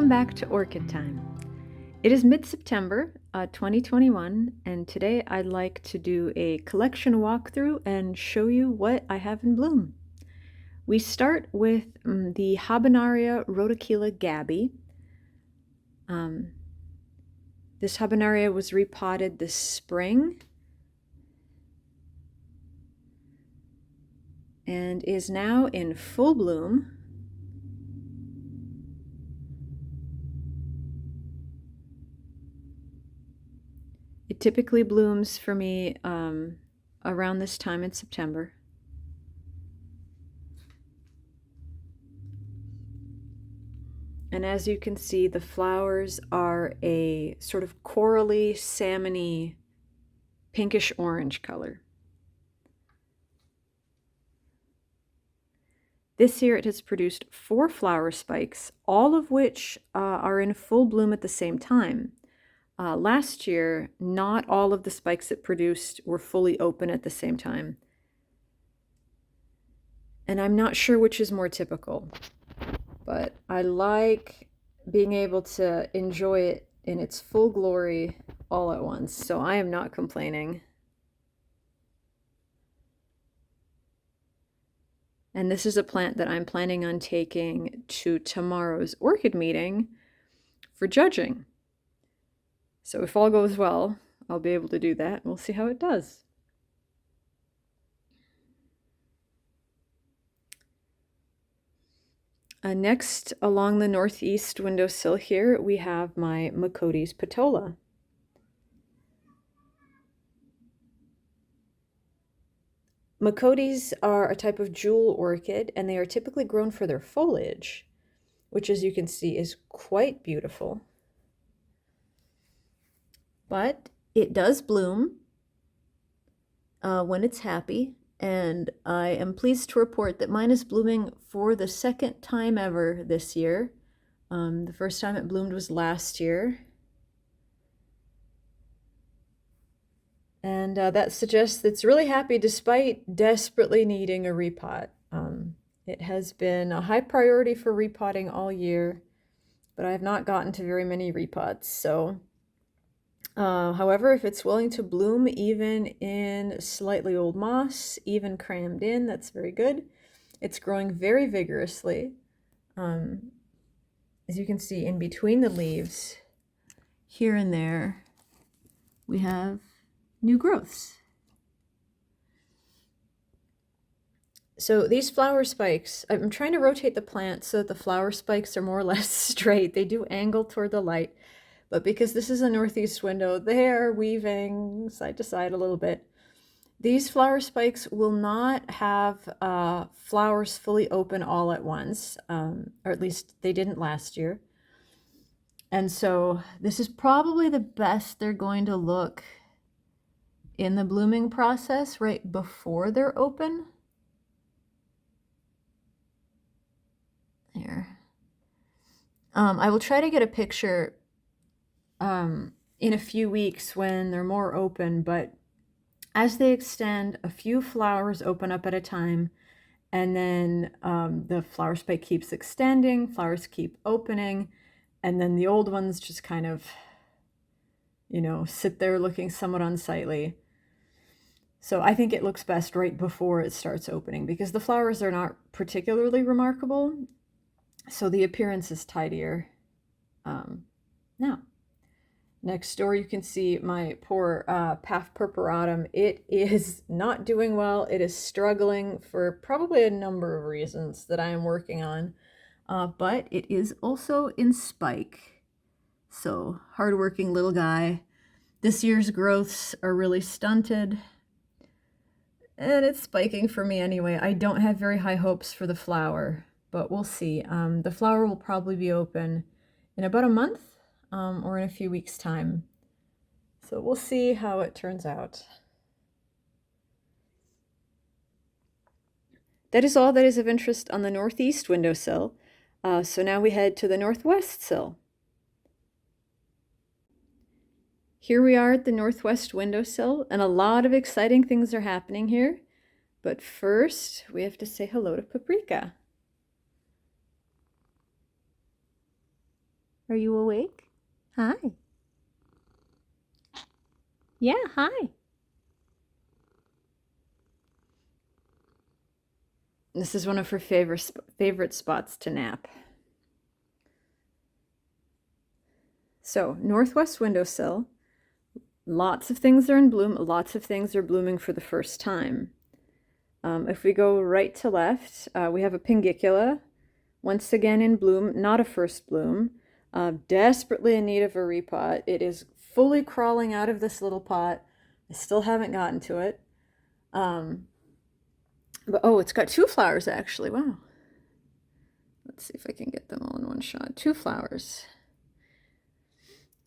Welcome back to Orchid Time. It is mid-September 2021, and today I'd like to do a collection walkthrough and show you what I have in bloom. We start with the Habenaria rhodocheila Gabby. This Habenaria was repotted this spring and is now in full bloom. It typically blooms for me around this time in September. And as you can see, the flowers are a sort of corally, salmony, pinkish orange color. This year it has produced 4 flower spikes, all of which are in full bloom at the same time. Last year, not all of the spikes it produced were fully open at the same time. And I'm not sure which is more typical, but I like being able to enjoy it in its full glory all at once, so I am not complaining. And this is a plant that I'm planning on taking to tomorrow's orchid meeting for judging. So if all goes well, I'll be able to do that, and we'll see how it does. Next, along the northeast windowsill here, we have my Macodes petola. Macodes are a type of jewel orchid, and they are typically grown for their foliage, which, as you can see, is quite beautiful. But it does bloom when it's happy, and I am pleased to report that mine is blooming for the second time ever this year. The first time it bloomed was last year. And that suggests it's really happy despite desperately needing a repot. It has been a high priority for repotting all year, but I have not gotten to very many repots. So, however, if it's willing to bloom even in slightly old moss, even crammed in, that's very good. It's growing very vigorously. As you can see, in between the leaves, here and there, we have new growths. So these flower spikes, I'm trying to rotate the plant so that the flower spikes are more or less straight. They do angle toward the light, but because this is a northeast window, they are weaving side to side a little bit. These flower spikes will not have flowers fully open all at once, or at least they didn't last year. And so this is probably the best they're going to look in the blooming process right before they're open. There. I will try to get a picture in a few weeks when they're more open, but as they extend, a few flowers open up at a time, and then the flower spike keeps extending, flowers keep opening, and then the old ones just kind of, sit there looking somewhat unsightly. So I think it looks best right before it starts opening because the flowers are not particularly remarkable, so the appearance is tidier. Now, next door you can see my poor Path purpuratum. It is not doing well. It is struggling for probably a number of reasons that I am working on, but it is also in spike. So hardworking little guy. This year's growths are really stunted. And it's spiking for me anyway. I don't have very high hopes for the flower, but we'll see. The flower will probably be open in about a month or in a few weeks' time. So we'll see how it turns out. That is all that is of interest on the northeast windowsill. So now we head to the northwest sill. Here we are at the northwest windowsill, and a lot of exciting things are happening here. But first, we have to say hello to Paprika. Are you awake? Hi. Yeah, hi. This is one of her favorite spots to nap. So, northwest windowsill. Lots of things are in bloom. Lots of things are blooming for the first time. If we go right to left, we have a pingicula, once again in bloom, not a first bloom. Desperately in need of a repot. It is fully crawling out of this little pot. I still haven't gotten to it. But oh, it's got 2 flowers actually. Wow. Let's see if I can get them all in one shot. 2 flowers.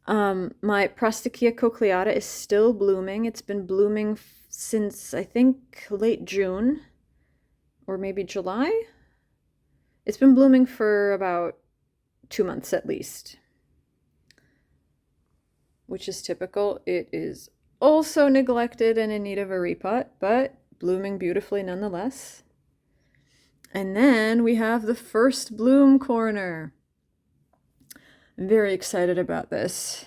My Prosthechea cochleata is still blooming. It's been blooming since I think late June or maybe July. It's been blooming for about 2 months at least, which is typical. It is also neglected and in need of a repot, but blooming beautifully nonetheless. And then we have the first bloom corner. I'm very excited about this.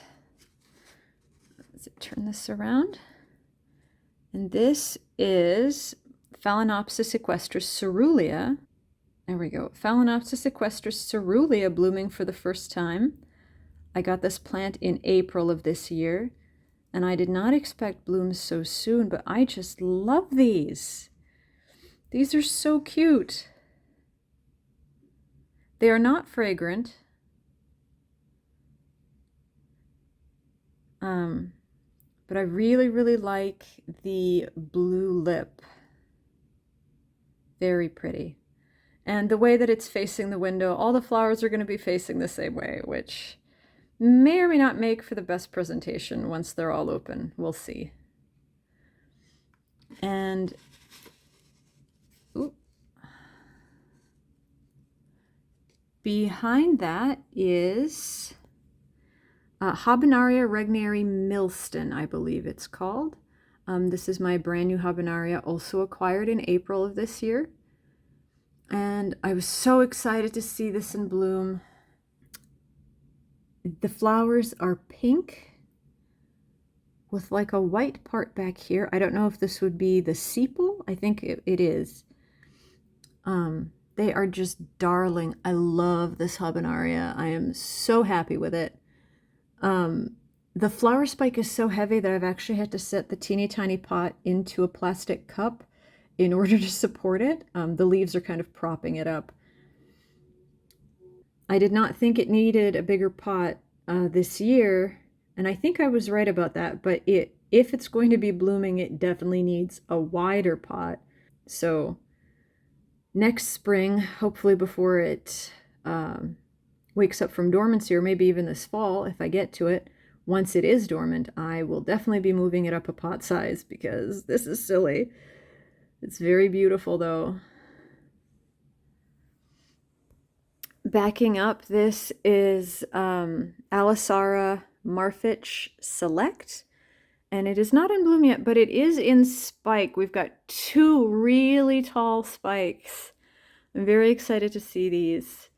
Let's turn this around. And this is Phalaenopsis equestris coerulea. There we go. Phalaenopsis equestris coerulea blooming for the first time. I got this plant in April of this year, and I did not expect blooms so soon, but I just love these. These are so cute. They are not fragrant. But I really, really like the blue lip. Very pretty. And the way that it's facing the window, all the flowers are going to be facing the same way, which may or may not make for the best presentation once they're all open. We'll see. And behind that is Habenaria regnieri Milston, I believe it's called. This is my brand new Habenaria, also acquired in April of this year. And I was so excited to see this in bloom. The flowers are pink with like a white part back here. I don't know if this would be the sepal. I think it is. They are just darling. I love this Habenaria. I am so happy with it. The flower spike is so heavy that I've actually had to set the teeny tiny pot into a plastic cup in order to support it. The leaves are kind of propping it up. I did not think it needed a bigger pot this year, and I think I was right about that, but if it's going to be blooming, it definitely needs a wider pot. So next spring, hopefully before it wakes up from dormancy, or maybe even this fall if I get to it, once it is dormant, I will definitely be moving it up a pot size because this is silly. It's very beautiful though. Backing up, this is Aliceara Marfitch Select, and it is not in bloom yet, but it is in spike. We've got 2 really tall spikes. I'm very excited to see these.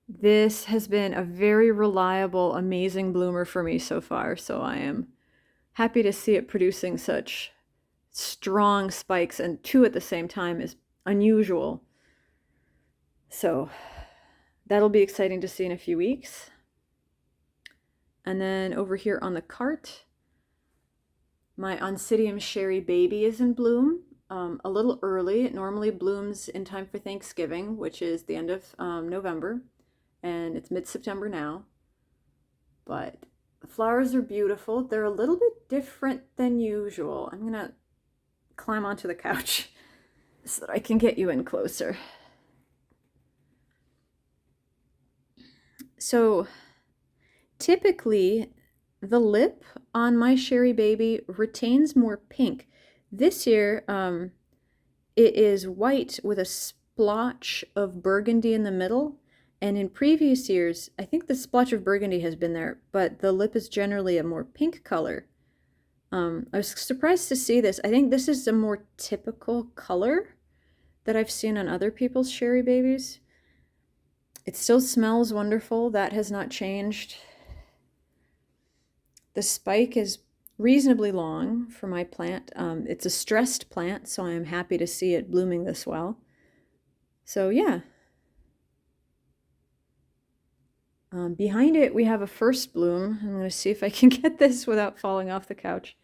This has been a very reliable, amazing bloomer for me so far, so I am happy to see it producing such strong spikes, and 2 at the same time is unusual. So that'll be exciting to see in a few weeks. And then over here on the cart, my Oncidium Sharry baby is in bloom. A little early. It normally blooms in time for Thanksgiving, which is the end of November, and it's mid-September now. But the flowers are beautiful. They're a little bit different than usual. I'm gonna climb onto the couch so that I can get you in closer. So typically the lip on my Sharry baby retains more pink. This year it is white with a splotch of burgundy in the middle, and in previous years I think the splotch of burgundy has been there, but the lip is generally a more pink color. I was surprised to see this. I think this is a more typical color that I've seen on other people's Sharry babies. It still smells wonderful. That has not changed. The spike is reasonably long for my plant. It's a stressed plant, so I'm happy to see it blooming this well. So yeah. Behind it, we have a first bloom. I'm going to see if I can get this without falling off the couch.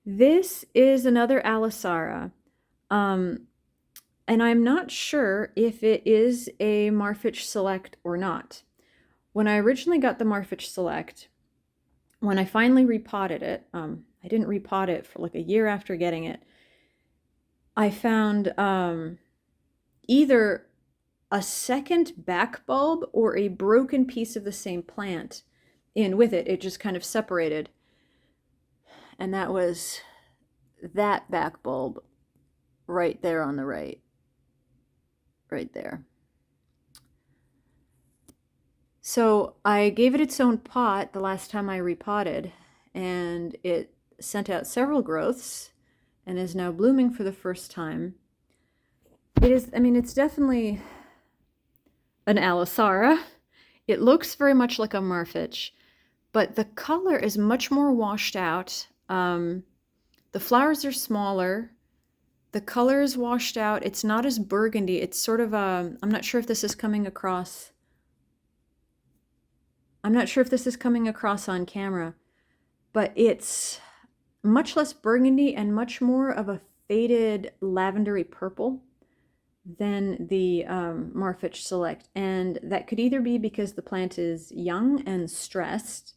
This is another Aliceara. And I'm not sure if it is a Marfitch Select or not. When I originally got the Marfitch Select, when I finally repotted it, I didn't repot it for like a year after getting it, I found either a second back bulb or a broken piece of the same plant in with it. It just kind of separated. And that was that back bulb right there on the right. Right there. So I gave it its own pot the last time I repotted, and it sent out several growths and is now blooming for the first time. It is, I mean, it's definitely an Aliceara. It looks very much like a Marfitch, but the color is much more washed out. The flowers are smaller. The color is washed out. It's not as burgundy. It's sort of a, I'm not sure if this is coming across. I'm not sure if this is coming across on camera, but it's much less burgundy and much more of a faded lavendery purple than the Marfitch Select. And that could either be because the plant is young and stressed,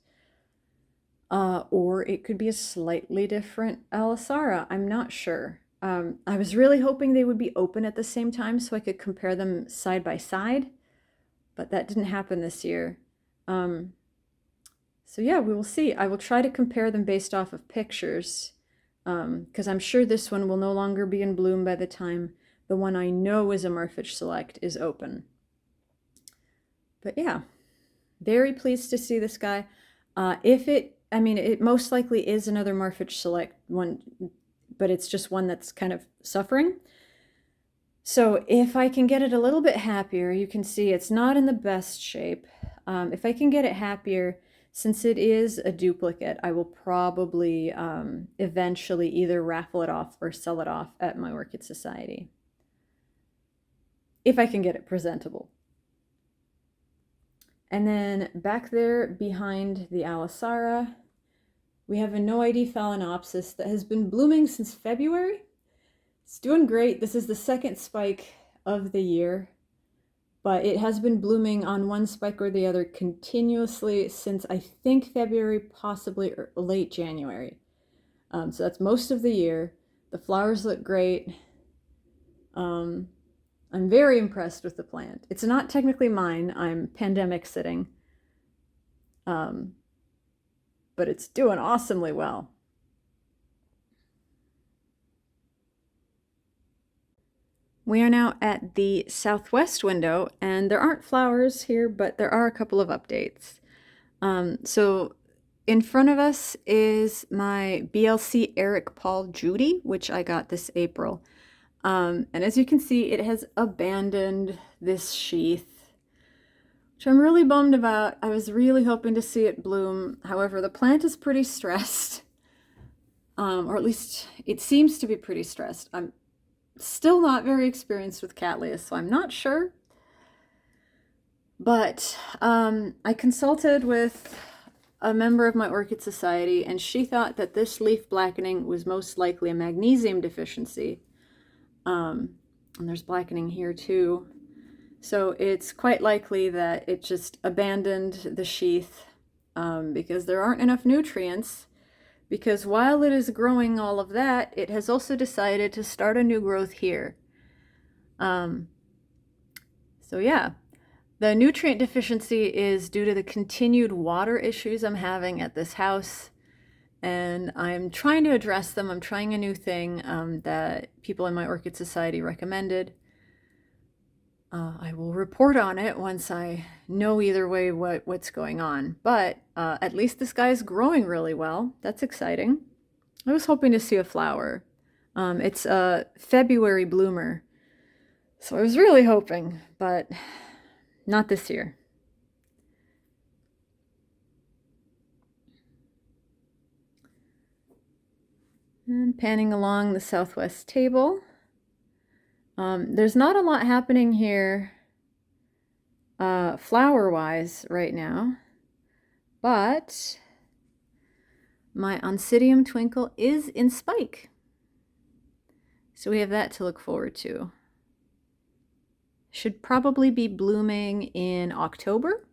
or it could be a slightly different Aliceara. I'm not sure. I was really hoping they would be open at the same time so I could compare them side by side, but that didn't happen this year. So yeah, we will see. I will try to compare them based off of pictures, because I'm sure this one will no longer be in bloom by the time the one I know is a Marfitch Select is open. But yeah, very pleased to see this guy. It most likely is another Marfitch Select one, but it's just one that's kind of suffering. So if I can get it a little bit happier, you can see it's not in the best shape. If I can get it happier, since it is a duplicate, I will probably eventually either raffle it off or sell it off at my Orchid Society. If I can get it presentable. And then back there behind the Aliceara, we have a No ID Phalaenopsis that has been blooming since February. It's doing great. This is the second spike of the year, but it has been blooming on one spike or the other continuously since I think February, possibly late January. So that's most of the year. The flowers look great. I'm very impressed with the plant. It's not technically mine. I'm pandemic sitting. But it's doing awesomely well. We are now at the southwest window, and there aren't flowers here, but there are a couple of updates. So in front of us is my BLC Eric Paul Judy, which I got this April. And as you can see, it has abandoned this sheath, which I'm really bummed about. I was really hoping to see it bloom. However, the plant is pretty stressed, or at least it seems to be pretty stressed. I'm still not very experienced with Cattleyas, so I'm not sure. But I consulted with a member of my Orchid Society, and she thought that this leaf blackening was most likely a magnesium deficiency. And there's blackening here too. So it's quite likely that it just abandoned the sheath because there aren't enough nutrients. Because while it is growing all of that, it has also decided to start a new growth here. So yeah, the nutrient deficiency is due to the continued water issues I'm having at this house. And I'm trying to address them. I'm trying a new thing that people in my Orchid Society recommended. I will report on it once I know either way what's going on. But at least this guy's growing really well. That's exciting. I was hoping to see a flower. It's a February bloomer. So I was really hoping, but Not this year. And panning along the southwest table. There's not a lot happening here flower-wise right now, but my Oncidium Twinkle is in spike. So we have that to look forward to. Should probably be blooming in October,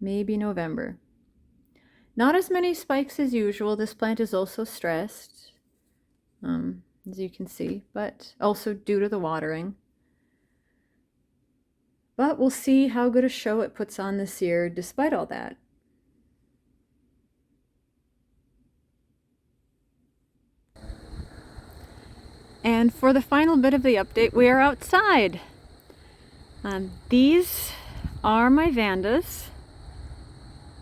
maybe November. Not as many spikes as usual. This plant is also stressed, as you can see, but also due to the watering. But we'll see how good a show it puts on this year despite all that. And for the final bit of the update, we are outside. These are my Vandas.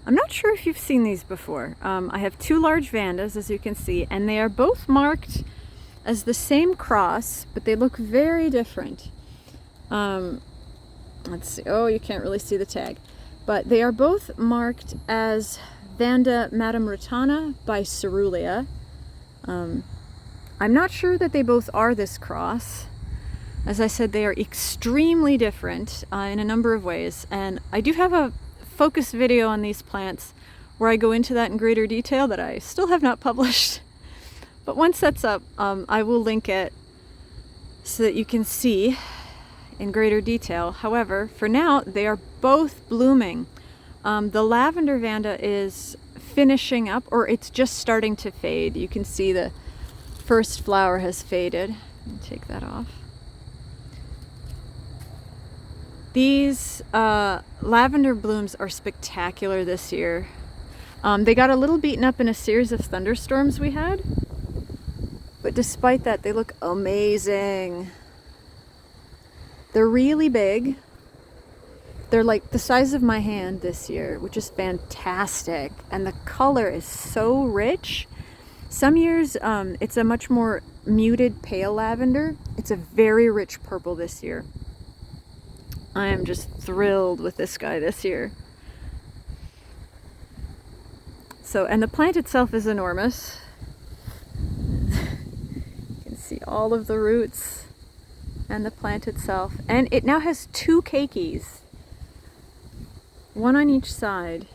I'm not sure if you've seen these before. I have two large Vandas, as you can see, and they are both marked as the same cross, but they look very different. Let's see. Oh, you can't really see the tag. But they are both marked as Vanda Mme Rattana by coerulea. I'm not sure that they both are this cross. As I said, they are extremely different in a number of ways. And I do have a focus video on these plants where I go into that in greater detail that I still have not published. But once that's up, I will link it so that you can see in greater detail. However, for now, they are both blooming. The lavender Vanda is finishing up, or it's just starting to fade. You can see the first flower has faded. Let me take that off. These lavender blooms are spectacular this year. They got a little beaten up in a series of thunderstorms we had, but despite that, they look amazing. They're really big. They're like the size of my hand this year, which is fantastic. And the color is so rich. Some years it's a much more muted pale lavender. It's a very rich purple this year. I am just thrilled with this guy this year. So, and the plant itself is enormous. You can see all of the roots and the plant itself. And it now has two keikis, one on each side.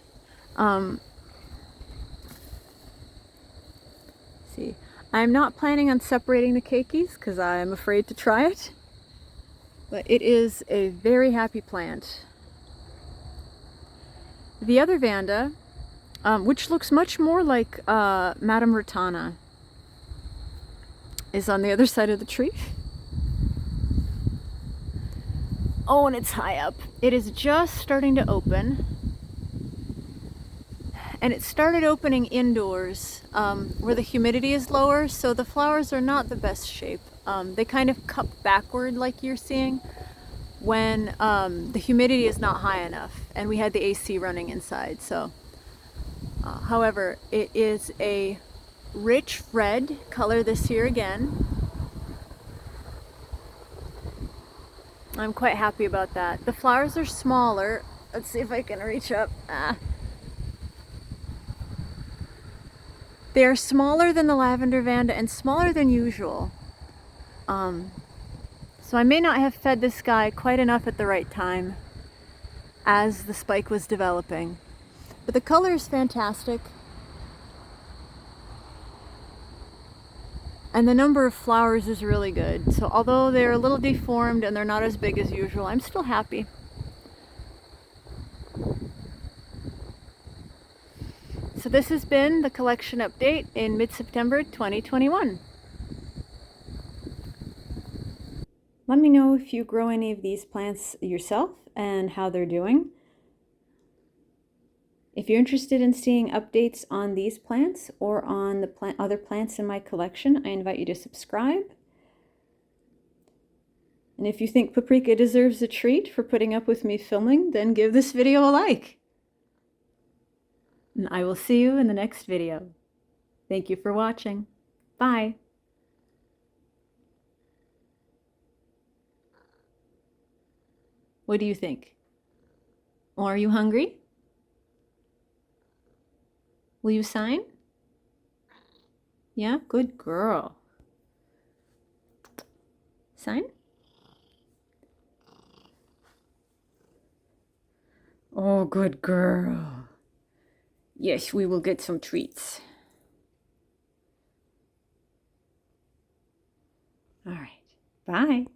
See, I'm not planning on separating the keikis because I'm afraid to try it. But it is a very happy plant. The other Vanda, which looks much more like Madame Rattana, is on the other side of the tree. Oh, and it's high up. It is just starting to open. And it started opening indoors where the humidity is lower, so the flowers are not the best shape. They kind of cup backward like you're seeing when the humidity is not high enough and we had the AC running inside. So, however, it is a rich red color this year again. I'm quite happy about that. The flowers are smaller. Let's see if I can reach up. They are smaller than the lavender Vanda and smaller than usual. So I may not have fed this guy quite enough at the right time as the spike was developing. But the color is fantastic. And the number of flowers is really good. So although they're a little deformed and they're not as big as usual, I'm still happy. So this has been the collection update in mid-September 2021. Let me know if you grow any of these plants yourself and how they're doing. If you're interested in seeing updates on these plants or on the other plants in my collection, I invite you to subscribe. And if you think Paprika deserves a treat for putting up with me filming, then give this video a like. And I will see you in the next video. Thank you for watching. Bye. What do you think? Or are you hungry? Will you sign? Yeah, good girl. Sign? Oh, good girl. Yes, we will get some treats. All right. Bye.